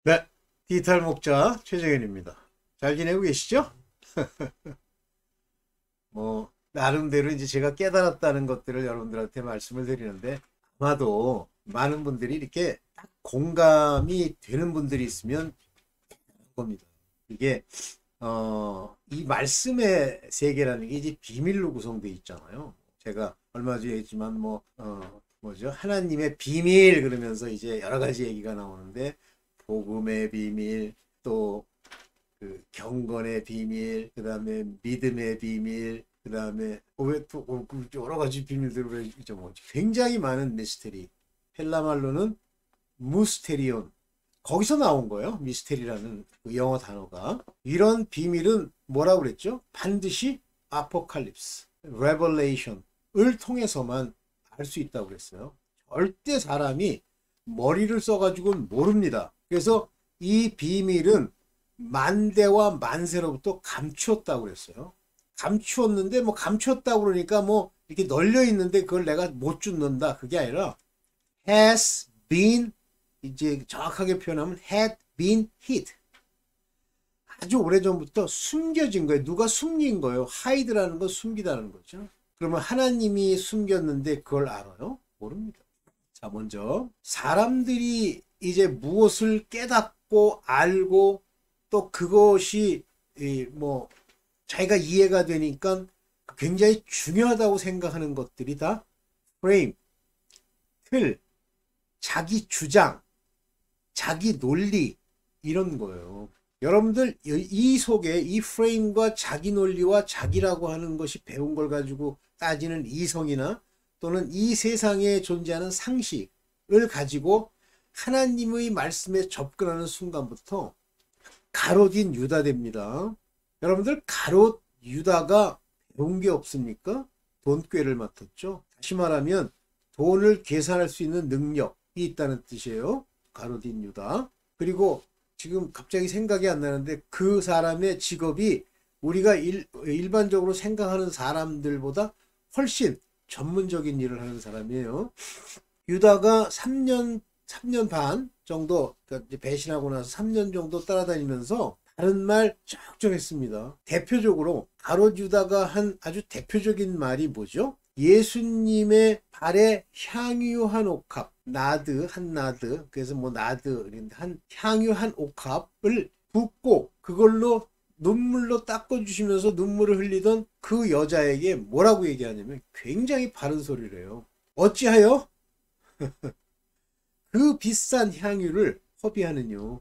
네, 디지털 목자 최정현입니다. 잘 지내고 계시죠? 나름대로 이제 제가 깨달았다는 것들을 여러분들한테 말씀을 드리는데, 아마도 많은 분들이 이렇게 딱 공감이 되는 분들이 있으면 겁니다. 이게, 이 말씀의 세계라는 게 이제 비밀로 구성되어 있잖아요. 제가 얼마 전에 했지만, 하나님의 비밀 그러면서 이제 여러 가지 얘기가 나오는데, 복음의 비밀, 또 그 경건의 비밀, 그 다음에 믿음의 비밀, 그 다음에 왜또 여러 가지 비밀들을 잊어먹었지. 굉장히 많은 미스테리. 헬라말로는 무스테리온. 거기서 나온 거예요. 미스테리라는 그 영어 단어가. 이런 비밀은 뭐라고 그랬죠? 반드시 아포칼립스, 레벌레이션을 통해서만 알 수 있다고 그랬어요. 절대 사람이 머리를 써가지고는 모릅니다. 그래서 이 비밀은 만대와 만세로부터 감추었다고 그랬어요. 감추었는데 뭐 감추었다고 그러니까 뭐 이렇게 널려 있는데 그걸 내가 못 줍는다. 그게 아니라 has been, 이제 정확하게 표현하면 had been hid. 아주 오래전부터 숨겨진 거예요. 누가 숨긴 거예요. hide라는 건 숨기다는 거죠. 그러면 하나님이 숨겼는데 그걸 알아요? 모릅니다. 자, 먼저 사람들이 이제 무엇을 깨닫고 알고 또 그것이 자기가 이해가 되니까 굉장히 중요하다고 생각하는 것들이 다 프레임, 틀, 자기 주장, 자기 논리, 이런 거예요. 여러분들 이 속에 이 프레임과 자기 논리와 자기라고 하는 것이 배운 걸 가지고 따지는 이성이나 또는 이 세상에 존재하는 상식을 가지고 하나님의 말씀에 접근하는 순간부터 가롯인 유다 됩니다. 여러분들 가롯 유다가 배운 게 없습니까? 돈꾀를 맡았죠. 다시 말하면 돈을 계산할 수 있는 능력이 있다는 뜻이에요. 가롯인 유다. 그리고 지금 갑자기 생각이 안 나는데 그 사람의 직업이 우리가 일반적으로 생각하는 사람들보다 훨씬 전문적인 일을 하는 사람이에요. 유다가 3년 반 정도, 그러니까 배신하고 나서 3년 정도 따라다니면서 다른 말 쩍쩍 했습니다. 대표적으로 가롯 유다가 한 아주 대표적인 말이 뭐죠? 예수님의 발에 향유 한 옥합, 나드, 한 나드, 그래서 뭐 나드, 한 향유 한 옥합을 붓고 그걸로 눈물로 닦아주시면서 눈물을 흘리던 그 여자에게 뭐라고 얘기하냐면 굉장히 바른 소리를 해요. 어찌하여 그 비싼 향유를 허비하느뇨.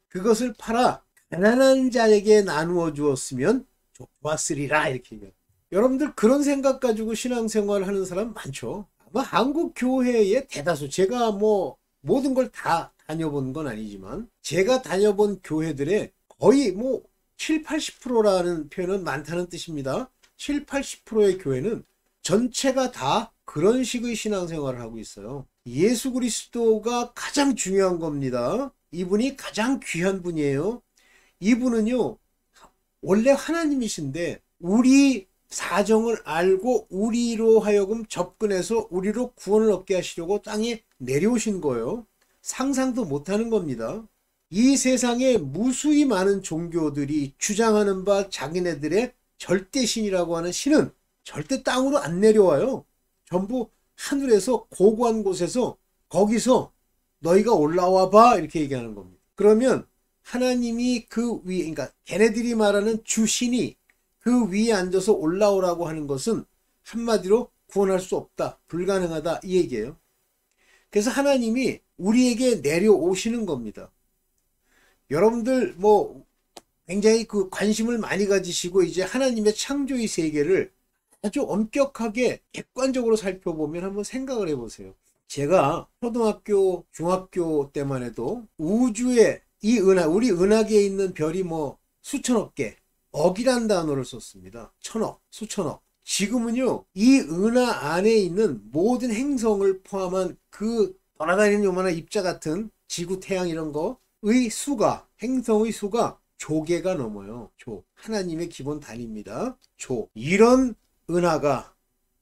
그것을 팔아 가난한 자에게 나누어 주었으면 좋았으리라, 이렇게 얘기해요. 여러분들 그런 생각 가지고 신앙생활 하는 사람 많죠. 아마 한국 교회의 대다수, 제가 뭐 모든 걸 다 다녀본 건 아니지만 제가 다녀본 교회들의 거의 뭐 7, 80%라는 표현은 많다는 뜻입니다. 7, 80%의 교회는 전체가 다 그런 식의 신앙생활을 하고 있어요. 예수 그리스도가 가장 중요한 겁니다. 이분이 가장 귀한 분이에요. 이분은요, 원래 하나님이신데 우리 사정을 알고 우리로 하여금 접근해서 우리로 구원을 얻게 하시려고 땅에 내려오신 거예요. 상상도 못하는 겁니다. 이 세상에 무수히 많은 종교들이 주장하는 바 자기네들의 절대신이라고 하는 신은 절대 땅으로 안 내려와요. 전부 하늘에서 고고한 곳에서 거기서 너희가 올라와 봐, 이렇게 얘기하는 겁니다. 그러면 하나님이 그 위, 그러니까 걔네들이 말하는 주신이 그 위에 앉아서 올라오라고 하는 것은 한마디로 구원할 수 없다, 불가능하다, 이 얘기예요. 그래서 하나님이 우리에게 내려오시는 겁니다. 여러분들 뭐 굉장히 그 관심을 많이 가지시고 이제 하나님의 창조의 세계를 아주 엄격하게 객관적으로 살펴보면 한번 생각을 해보세요. 제가 초등학교, 중학교 때만 해도 우주에 이 은하, 우리 은하계에 있는 별이 뭐 수천억 개, 억이란 단어를 썼습니다. 천억, 수천억. 지금은요, 이 은하 안에 있는 모든 행성을 포함한 그 돌아다니는 요만한 입자 같은 지구, 태양 이런 거의 수가, 행성의 수가 조개가 넘어요. 조. 하나님의 기본 단위입니다. 조. 이런 은하가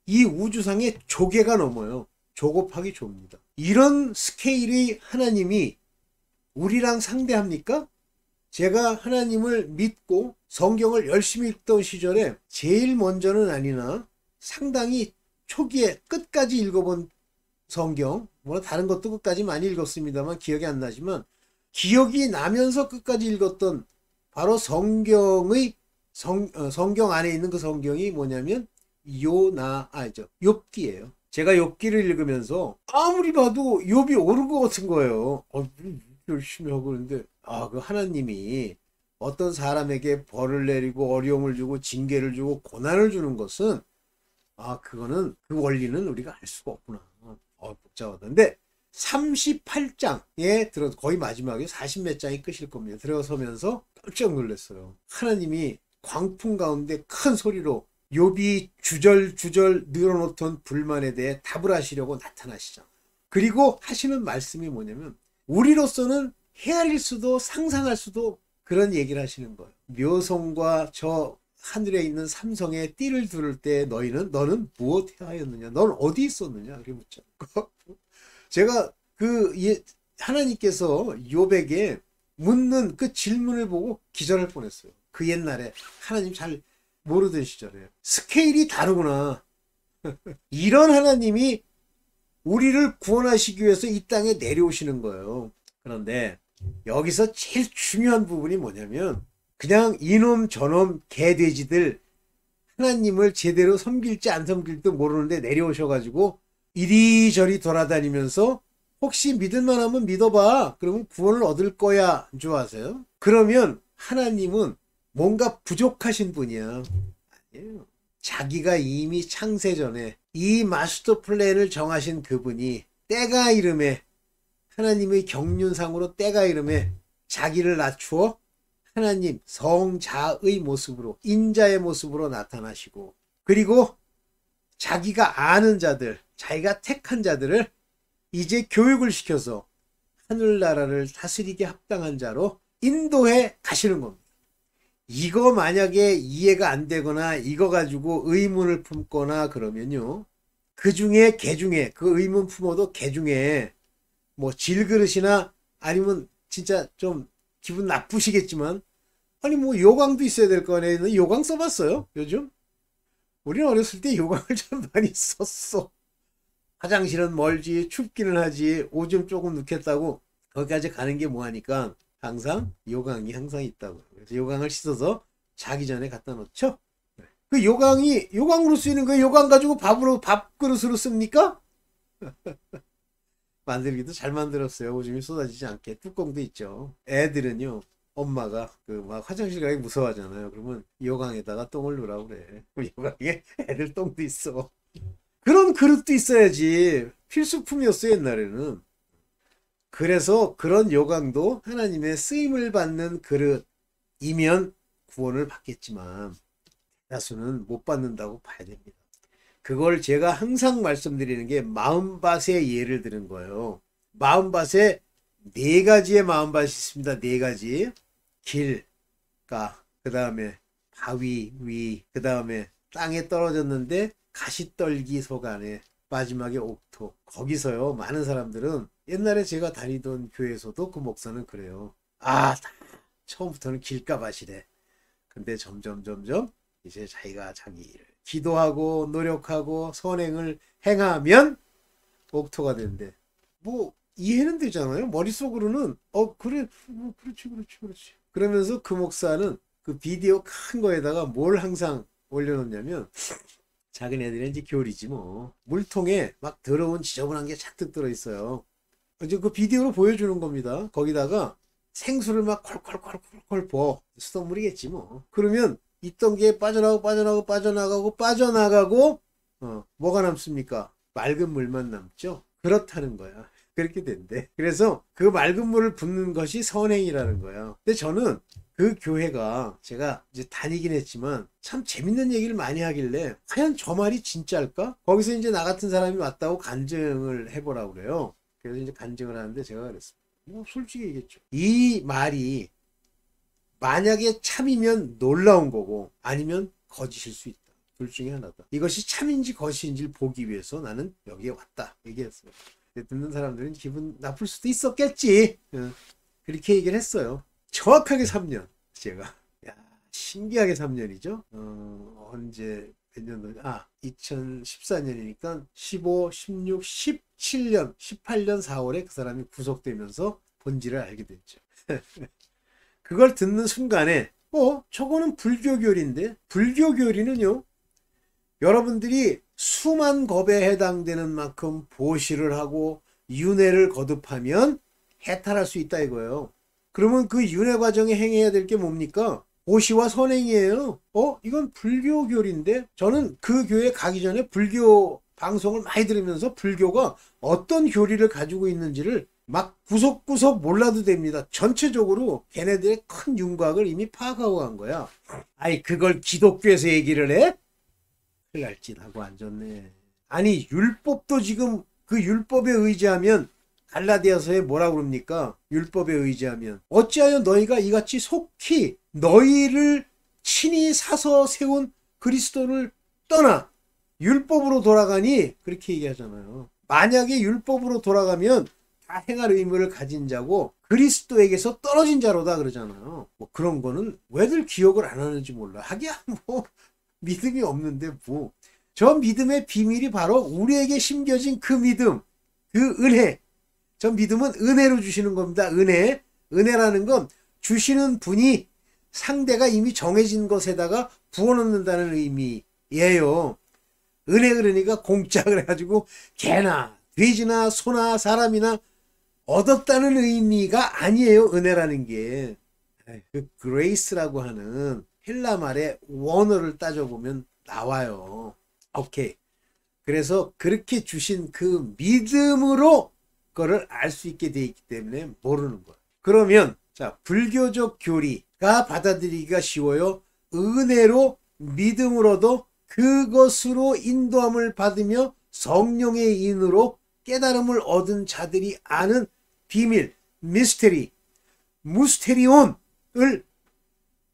이 우주상에 조개가 넘어요. 조 곱하기 조입니다. 이런 스케일의 하나님이 우리랑 상대합니까? 제가 하나님을 믿고 성경을 열심히 읽던 시절에 제일 먼저는 아니나 상당히 초기에 끝까지 읽어본 성경, 뭐 다른 것도 끝까지 많이 읽었습니다만 기억이 안 나지만 기억이 나면서 끝까지 읽었던 바로 성경의 성경 안에 있는 그 성경이 뭐냐면 욥기예요. 제가 욥기를 읽으면서 아무리 봐도 욥이 옳은 것 같은 거예요. 열심히 하고 그러는데 그 하나님이 어떤 사람에게 벌을 내리고 어려움을 주고 징계를 주고 고난을 주는 것은 그거는 그 원리는 우리가 알 수가 없구나. 복잡하다. 근데 38장에 거의 마지막에 40몇 장이 끝일 겁니다. 들어서면서 깜짝 놀랐어요. 하나님이 광풍 가운데 큰 소리로 욥이 주절주절 늘어놓던 불만에 대해 답을 하시려고 나타나시죠. 그리고 하시는 말씀이 뭐냐면 우리로서는 헤아릴 수도 상상할 수도 그런 얘기를 하시는 거예요. 묘성과 저 하늘에 있는 삼성의 띠를 두를 때 너는 무엇 하였느냐? 넌 어디 있었느냐? 이렇게 묻죠. 제가 하나님께서 욥에게 묻는 그 질문을 보고 기절할 뻔했어요. 그 옛날에 하나님 잘 모르던 시절에 스케일이 다르구나. 이런 하나님이 우리를 구원하시기 위해서 이 땅에 내려오시는 거예요. 그런데 여기서 제일 중요한 부분이 뭐냐면 그냥 이놈 저놈 개돼지들 하나님을 제대로 섬길지 안 섬길지도 모르는데 내려오셔가지고 이리저리 돌아다니면서 혹시 믿을만 하면 믿어봐. 그러면 구원을 얻을 거야. 줄 아세요? 그러면 하나님은 뭔가 부족하신 분이야. 아니에요. 자기가 이미 창세 전에 이 마스터 플랜을 정하신 그분이 때가 이름에 하나님의 경륜상으로 때가 이름에 자기를 낮추어 하나님 성자의 모습으로 인자의 모습으로 나타나시고 그리고 자기가 아는 자들 자기가 택한 자들을 이제 교육을 시켜서 하늘나라를 다스리게 합당한 자로 인도해 가시는 겁니다. 이거 만약에 이해가 안 되거나 이거 가지고 의문을 품거나 그러면요. 그 중에 그 의문 품어도 개 중에 뭐 질그릇이나 아니면 진짜 좀 기분 나쁘시겠지만 아니 뭐 요강도 있어야 될 거 아니에요. 요강 써봤어요? 요즘? 우리는 어렸을 때 요강을 좀 많이 썼어. 화장실은 멀지 춥기는 하지 오줌 조금 넣겠다고 거기까지 가는 게 뭐하니까 항상 요강이 항상 있다고. 그래서 요강을 씻어서 자기 전에 갖다 놓죠. 그 요강으로 쓰이는 거 요강 가지고 밥그릇으로 씁니까? 만들기도 잘 만들었어요. 오줌이 쏟아지지 않게 뚜껑도 있죠. 애들은요 엄마가 막 화장실 가기 무서워하잖아요. 그러면 요강에다가 똥을 누라고 그래. 요강에 애들 똥도 있어. 그런 그릇도 있어야지. 필수품이었어 옛날에는. 그래서 그런 요강도 하나님의 쓰임을 받는 그릇이면 구원을 받겠지만 대다수는 못 받는다고 봐야 됩니다. 그걸 제가 항상 말씀드리는 게 마음밭의 예를 드는 거예요. 마음밭에 4가지의 마음밭이 있습니다. 4가지. 길가, 그 다음에 바위 위, 그 다음에 땅에 떨어졌는데 가시떨기 속 안에 마지막에 옥토. 거기서요 많은 사람들은 옛날에 제가 다니던 교회에서도 그 목사는 그래요. 처음부터는 길가밭이래. 근데 점점 이제 자기가 자기 일을 기도하고 노력하고 선행을 행하면 옥토가 되는데 뭐 이해는 되잖아요. 머릿속으로는 그래 뭐 그렇지 그러면서 그 목사는 그 비디오 큰 거에다가 뭘 항상 올려놓냐면 자기네들은 이제 교리지 뭐 물통에 막 더러운 지저분한 게 잔뜩 들어있어요. 이제 그 비디오로 보여주는 겁니다. 거기다가 생수를 막 콜콜콜콜 부어. 수돗물이겠지 뭐. 그러면 있던 게 빠져나가고 뭐가 남습니까? 맑은 물만 남죠. 그렇다는 거야. 그렇게 된대. 그래서 그 맑은 물을 붓는 것이 선행이라는 거야. 근데 저는 그 교회가 제가 이제 다니긴 했지만 참 재밌는 얘기를 많이 하길래 과연 저 말이 진짜일까? 거기서 이제 나 같은 사람이 왔다고 간증을 해보라고 그래요. 그래서 이제 간증을 하는데 제가 그랬습니다. 뭐 솔직히 얘기했죠. 이 말이 만약에 참이면 놀라운 거고 아니면 거짓일 수 있다. 둘 중에 하나다. 이것이 참인지 거짓인지를 보기 위해서 나는 여기에 왔다. 얘기했어요. 듣는 사람들은 기분 나쁠 수도 있었겠지. 그렇게 얘기를 했어요. 정확하게 3년. 제가. 야, 신기하게 3년이죠. 언제 몇 년도? 2014년이니까 15, 16, 17년, 18년 4월에 그 사람이 구속되면서 본질을 알게 됐죠. 그걸 듣는 순간에 저거는 불교교리인데, 불교교리는요, 여러분들이 수만 겁에 해당되는 만큼 보시를 하고 윤회를 거듭하면 해탈할 수 있다 이거예요. 그러면 그 윤회 과정에 행해야 될 게 뭡니까? 보시와 선행이에요. 이건 불교교리인데, 저는 그 교회 가기 전에 불교 방송을 많이 들으면서 불교가 어떤 교리를 가지고 있는지를 막 구석구석 몰라도 됩니다. 전체적으로 걔네들의 큰 윤곽을 이미 파악하고 간 거야. 아이, 그걸 기독교에서 얘기를 해? 큰일 날 짓 하고 앉았네. 아니, 율법도 지금 그 율법에 의지하면, 갈라디아서에 뭐라 그럽니까? 율법에 의지하면 어찌하여 너희가 이같이 속히 너희를 친히 사서 세운 그리스도를 떠나 율법으로 돌아가니, 그렇게 얘기하잖아요. 만약에 율법으로 돌아가면 다 행할 의무를 가진 자고 그리스도에게서 떨어진 자로다 그러잖아요. 뭐 그런 거는 왜들 기억을 안 하는지 몰라. 하기야 뭐 믿음이 없는데 뭐. 저 믿음의 비밀이 바로 우리에게 심겨진 그 믿음, 그 은혜. 저 믿음은 은혜로 주시는 겁니다. 은혜. 은혜라는 건 주시는 분이 상대가 이미 정해진 것에다가 부어넣는다는 의미예요. 은혜 그러니까 공짜 그래가지고 개나 돼지나 소나 사람이나 얻었다는 의미가 아니에요. 은혜라는 게. 그 그레이스라고 하는 헬라 말의 원어를 따져보면 나와요. 오케이. 그래서 그렇게 주신 그 믿음으로 그거를 알 수 있게 돼 있기 때문에 모르는 거예요. 그러면 자, 불교적 교리가 받아들이기가 쉬워요. 은혜로 믿음으로도 그것으로 인도함을 받으며 성령의 인으로 깨달음을 얻은 자들이 아는 비밀, 미스테리, 무스테리온을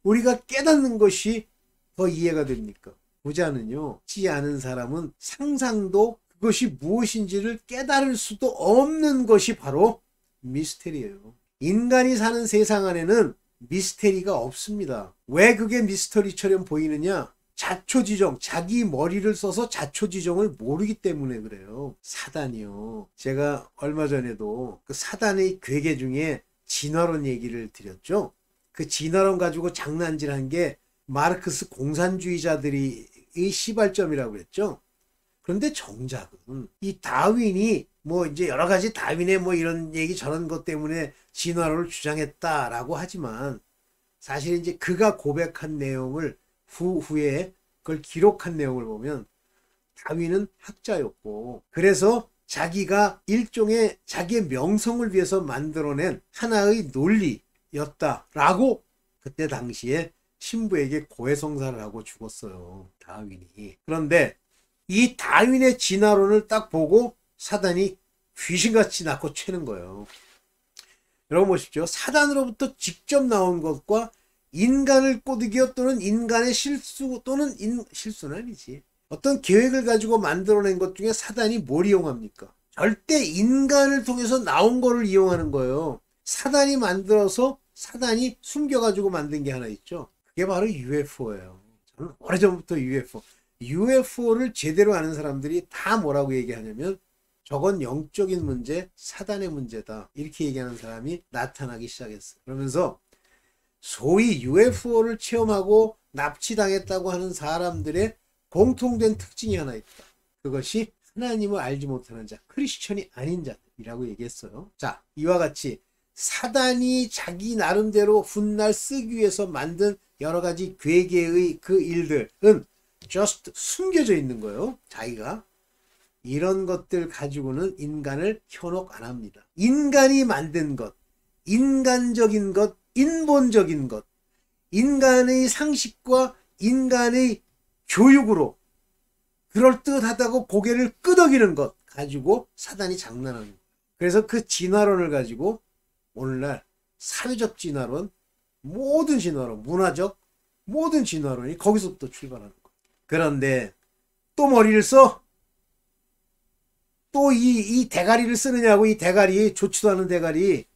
우리가 깨닫는 것이 더 이해가 됩니까? 보자는요, 지 않은 사람은 상상도 그것이 무엇인지를 깨달을 수도 없는 것이 바로 미스테리예요. 인간이 사는 세상 안에는 미스테리가 없습니다. 왜 그게 미스터리처럼 보이느냐? 자초지종, 자기 머리를 써서 자초지종을 모르기 때문에 그래요. 사단이요. 제가 얼마 전에도 그 사단의 괴계 중에 진화론 얘기를 드렸죠. 그 진화론 가지고 장난질한 게 마르크스 공산주의자들이 시발점이라고 그랬죠. 그런데 정작은 이 다윈이 뭐 이제 여러 가지 다윈의 뭐 이런 얘기 저런 것 때문에 진화론을 주장했다라고 하지만 사실 이제 그가 고백한 내용을 후에 그걸 기록한 내용을 보면 다윈은 학자였고, 그래서 자기가 일종의 자기의 명성을 위해서 만들어낸 하나의 논리였다라고 그때 당시에 신부에게 고해성사를 하고 죽었어요, 다윈이. 그런데 이 다윈의 진화론을 딱 보고 사단이 귀신같이 낳고 채는 거예요. 여러분 보십시오. 사단으로부터 직접 나온 것과 인간을 꼬드기어 또는 인간의 실수 또는 실수는 아니지, 어떤 계획을 가지고 만들어낸 것 중에 사단이 뭘 이용합니까? 절대 인간을 통해서 나온 거를 이용하는 거예요. 사단이 만들어서 사단이 숨겨가지고 만든 게 하나 있죠. 그게 바로 UFO예요. 저는 오래전부터 UFO를 제대로 아는 사람들이 다 뭐라고 얘기하냐면 저건 영적인 문제, 사단의 문제다, 이렇게 얘기하는 사람이 나타나기 시작했어요. 그러면서 소위 UFO를 체험하고 납치당했다고 하는 사람들의 공통된 특징이 하나 있다. 그것이 하나님을 알지 못하는 자, 크리스천이 아닌 자들이라고 얘기했어요. 자, 이와 같이 사단이 자기 나름대로 훗날 쓰기 위해서 만든 여러 가지 괴계의 그 일들은 just 숨겨져 있는 거예요. 자기가. 이런 것들 가지고는 인간을 현혹 안 합니다. 인간이 만든 것, 인간적인 것, 인본적인 것, 인간의 상식과 인간의 교육으로 그럴듯하다고 고개를 끄덕이는 것 가지고 사단이 장난하는 거예요. 그래서 그 진화론을 가지고 오늘날 사회적 진화론, 모든 진화론, 문화적 모든 진화론이 거기서부터 출발하는 거예요. 그런데 또 머리를 써? 또 이 대가리를 쓰느냐고. 이 대가리, 좋지도 않은 대가리.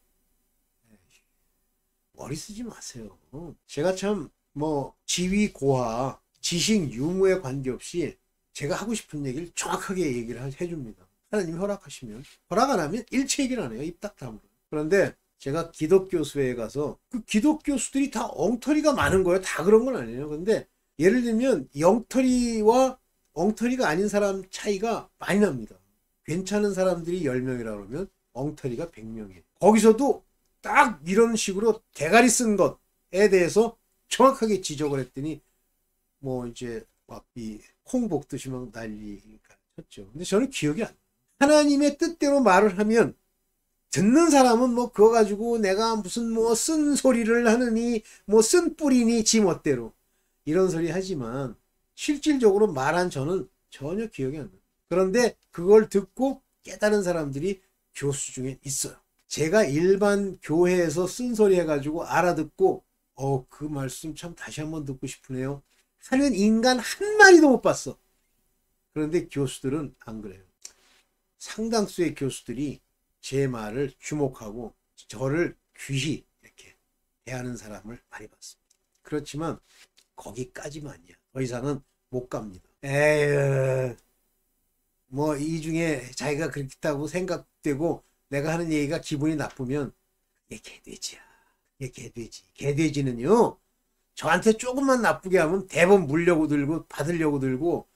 머리 쓰지 마세요. 제가 참 뭐 지위 고하, 지식 유무에 관계없이 제가 하고 싶은 얘기를 정확하게 얘기를 해줍니다. 하나님이 허락하시면. 허락 안 하면 일체 얘기를 안 해요. 입 딱 다물어요. 그런데 제가 기독교수회에 가서 그 기독교수들이 다 엉터리가 많은 거예요. 다 그런 건 아니에요. 근데 예를 들면 엉터리와 엉터리가 아닌 사람 차이가 많이 납니다. 괜찮은 사람들이 10명이라 그러면 엉터리가 100명이에요. 거기서도 딱 이런 식으로 대가리 쓴 것에 대해서 정확하게 지적을 했더니 뭐 이제 이 콩 볶듯이 막 난리가 쳤죠. 근데 저는 기억이 안 나요. 하나님의 뜻대로 말을 하면 듣는 사람은 뭐 그거 가지고 내가 무슨 뭐 쓴 소리를 하느니 뭐 쓴 뿌리니 지 멋대로 이런 소리 하지만 실질적으로 말한 저는 전혀 기억이 안 나요. 그런데 그걸 듣고 깨달은 사람들이 교수 중에 있어요. 제가 일반 교회에서 쓴소리 해가지고 알아듣고 그 말씀 참 다시 한번 듣고 싶으네요 하는 인간 한 마리도 못 봤어. 그런데 교수들은 안 그래요. 상당수의 교수들이 제 말을 주목하고 저를 귀히 이렇게 대하는 사람을 많이 봤습니다. 그렇지만 거기까지만이야. 더 이상은 못 갑니다. 에휴, 뭐 이 중에 자기가 그렇다고 생각되고 내가 하는 얘기가 기분이 나쁘면 이게 개돼지야. 이게 개돼지. 개돼지는요. 저한테 조금만 나쁘게 하면 대본 물려고 들고 받으려고 들고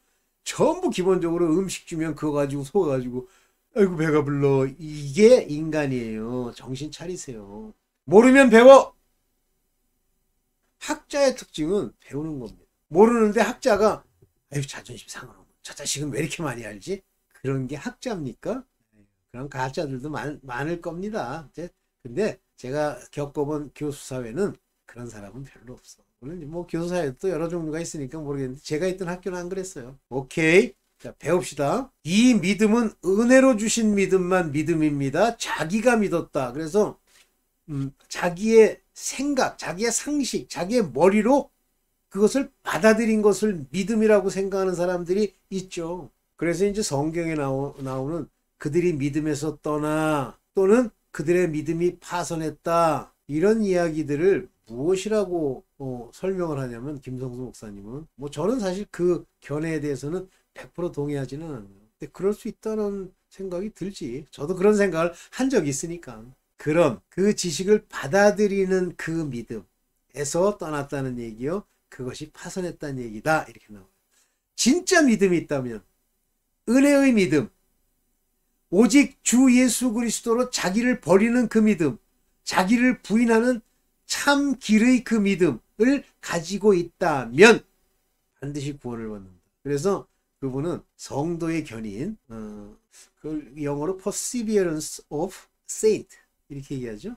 전부 기본적으로 음식 주면 그거 가지고 속아가지고 아이고 배가 불러. 이게 인간이에요. 정신 차리세요. 모르면 배워. 학자의 특징은 배우는 겁니다. 모르는데 학자가 아유 자존심 상하고 저 자식은 왜 이렇게 많이 알지? 그런 게 학자입니까? 그런 가짜들도 많을 겁니다. 근데 제가 겪어본 교수사회는 그런 사람은 별로 없어. 물론 뭐 교수사회도 여러 종류가 있으니까 모르겠는데 제가 있던 학교는 안 그랬어요. 오케이. 자, 배웁시다. 이 믿음은 은혜로 주신 믿음만 믿음입니다. 자기가 믿었다. 그래서 자기의 생각, 자기의 상식, 자기의 머리로 그것을 받아들인 것을 믿음이라고 생각하는 사람들이 있죠. 그래서 이제 성경에 나오는 그들이 믿음에서 떠나 또는 그들의 믿음이 파손했다. 이런 이야기들을 무엇이라고 설명을 하냐면 김성수 목사님은 뭐 저는 사실 그 견해에 대해서는 100% 동의하지는 않아요. 근데 그럴 수 있다는 생각이 들지. 저도 그런 생각을 한 적이 있으니까. 그런 그 지식을 받아들이는 그 믿음에서 떠났다는 얘기요. 그것이 파손했다는 얘기다. 이렇게 나와요. 진짜 믿음이 있다면 은혜의 믿음, 오직 주 예수 그리스도로 자기를 버리는 그 믿음, 자기를 부인하는 참 길의 그 믿음을 가지고 있다면 반드시 구원을 받는다. 그래서 그분은 성도의 견인, 그걸 영어로 perseverance of saint 이렇게 얘기하죠.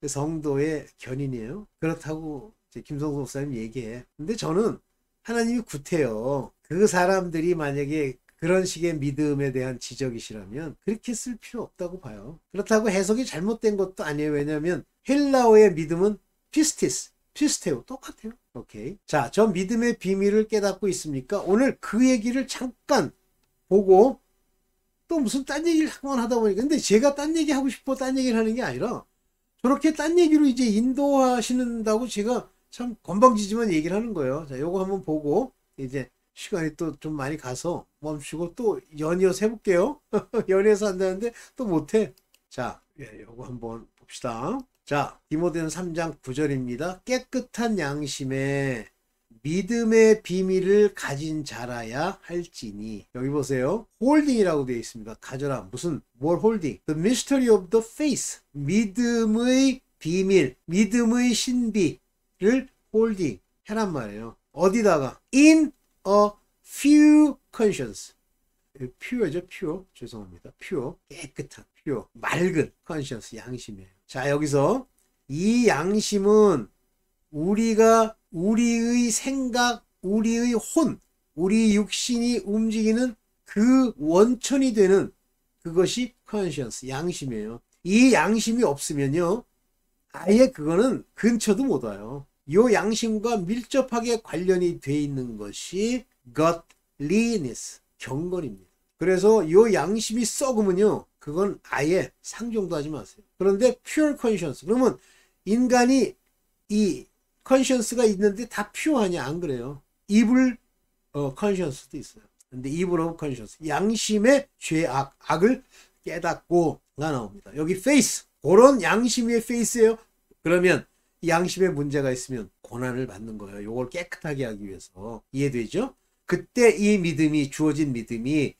성도의 견인이에요. 그렇다고 김성수 목사님 얘기해. 근데 저는 하나님이 구태여. 그 사람들이 만약에 그런 식의 믿음에 대한 지적이시라면 그렇게 쓸 필요 없다고 봐요. 그렇다고 해석이 잘못된 것도 아니에요. 왜냐하면 헬라어의 믿음은 피스티스, 피스테오 똑같아요. 오케이. 자, 저 믿음의 비밀을 깨닫고 있습니까? 오늘 그 얘기를 잠깐 보고 또 무슨 딴 얘기를 한번 하다 보니까 근데 제가 딴 얘기 하고 싶어 딴 얘기를 하는 게 아니라 저렇게 딴 얘기로 이제 인도하시는다고 제가 참 건방지지만 얘기를 하는 거예요. 자, 요거 한번 보고 이제 시간이 또 좀 많이 가서 멈추고 또 연이어서 해볼게요. 연이어서 한다는데 또 못해. 자, 요거 한번 봅시다. 자, 디모데는 3장 9절입니다. 깨끗한 양심에 믿음의 비밀을 가진 자라야 할지니. 여기 보세요. 홀딩이라고 되어 있습니다. 가져라. 무슨 뭘 홀딩? The mystery of the faith. 믿음의 비밀, 믿음의 신비를 홀딩 해란 말이에요. 어디다가? In a few conscience. pure죠, pure. 죄송합니다. pure. 깨끗한, pure. 맑은 conscience, 양심이에요. 자, 여기서 이 양심은 우리가 우리의 생각, 우리의 혼, 우리 육신이 움직이는 그 원천이 되는 그것이 conscience, 양심이에요. 이 양심이 없으면요, 아예 그거는 근처도 못 와요. 이 양심과 밀접하게 관련이 돼 있는 것이 godliness, 경건입니다. 그래서 이 양심이 썩으면요, 그건 아예 상종도 하지 마세요. 그런데 pure conscience, 그러면 인간이 이 컨시언스가 있는데 다 퓨어하냐? 안 그래요. 이블 컨시언스도 있어요. 근데 이블 오브 컨시언스, 양심의 죄악, 악을 깨닫고가 나옵니다. 여기 페이스, 그런 양심의 페이스예요. 그러면 양심에 문제가 있으면 고난을 받는 거예요. 요걸 깨끗하게 하기 위해서. 이해되죠? 그때 이 믿음이, 주어진 믿음이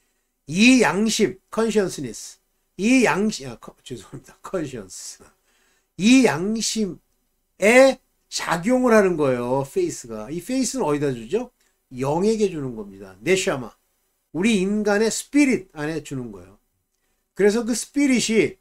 이 양심, 컨시언스니스, 이 양심, 죄송합니다. 컨시언스. 이 양심에 작용을 하는 거예요. 페이스가. 이 페이스는 어디다 주죠? 영에게 주는 겁니다. 네샤마. 우리 인간의 스피릿 안에 주는 거예요. 그래서 그 스피릿이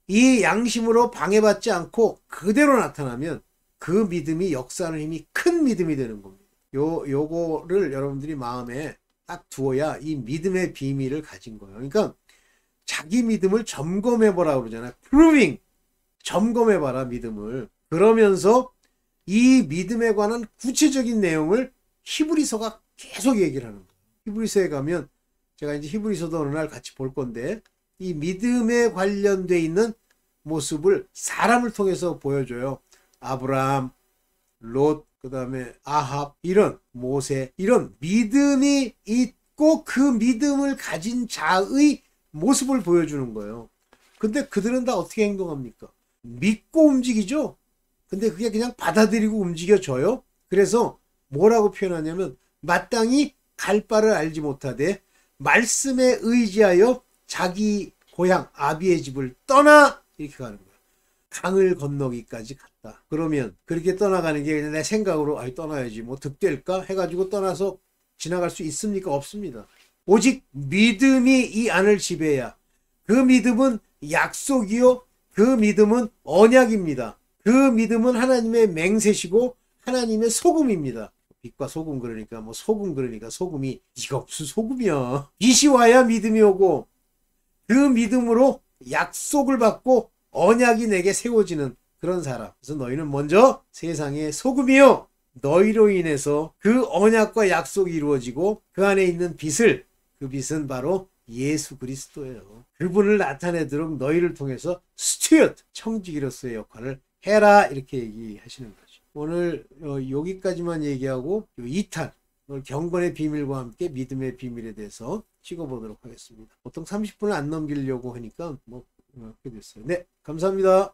이 양심으로 방해받지 않고 그대로 나타나면 그 믿음이 역사하는 힘이 큰 믿음이 되는 겁니다. 요거를 여러분들이 마음에 딱 두어야 이 믿음의 비밀을 가진 거예요. 그러니까 자기 믿음을 점검해보라 그러잖아요. proving. 점검해봐라, 믿음을. 그러면서 이 믿음에 관한 구체적인 내용을 히브리서가 계속 얘기를 하는 거예요. 히브리서에 가면 제가 이제 히브리서도 어느 날 같이 볼 건데 이 믿음에 관련돼 있는 모습을 사람을 통해서 보여줘요. 아브라함, 롯, 그 다음에 아합, 이런 모세, 이런 믿음이 있고 그 믿음을 가진 자의 모습을 보여주는 거예요. 근데 그들은 다 어떻게 행동합니까? 믿고 움직이죠. 근데 그게 그냥 받아들이고 움직여져요. 그래서 뭐라고 표현하냐면 마땅히 갈 바를 알지 못하되 말씀에 의지하여 자기 고향 아비의 집을 떠나, 이렇게 가는 거예요. 강을 건너기까지 갔다. 그러면 그렇게 떠나가는 게 그냥 내 생각으로 떠나야지 뭐 득될까 해가지고 떠나서 지나갈 수 있습니까? 없습니다. 오직 믿음이 이 안을 지배해야. 그 믿음은 약속이요, 그 믿음은 언약입니다. 그 믿음은 하나님의 맹세시고 하나님의 소금입니다. 빛과 소금, 그러니까 뭐 소금, 그러니까 소금이, 이거 무슨 소금이야. 빛이 와야 믿음이 오고 그 믿음으로 약속을 받고 언약이 내게 세워지는 그런 사람. 그래서 너희는 먼저 세상의 소금이요, 너희로 인해서 그 언약과 약속이 이루어지고 그 안에 있는 빛을, 그 빛은 바로 예수 그리스도예요. 그분을 나타내도록 너희를 통해서 스튜어트, 청지기로서의 역할을 해라, 이렇게 얘기하시는 거죠. 오늘 여기까지만 얘기하고 2탄 경건의 비밀과 함께 믿음의 비밀에 대해서 찍어보도록 하겠습니다. 보통 30분을 안 넘기려고 하니까 뭐 그렇게 됐어요. 네, 감사합니다.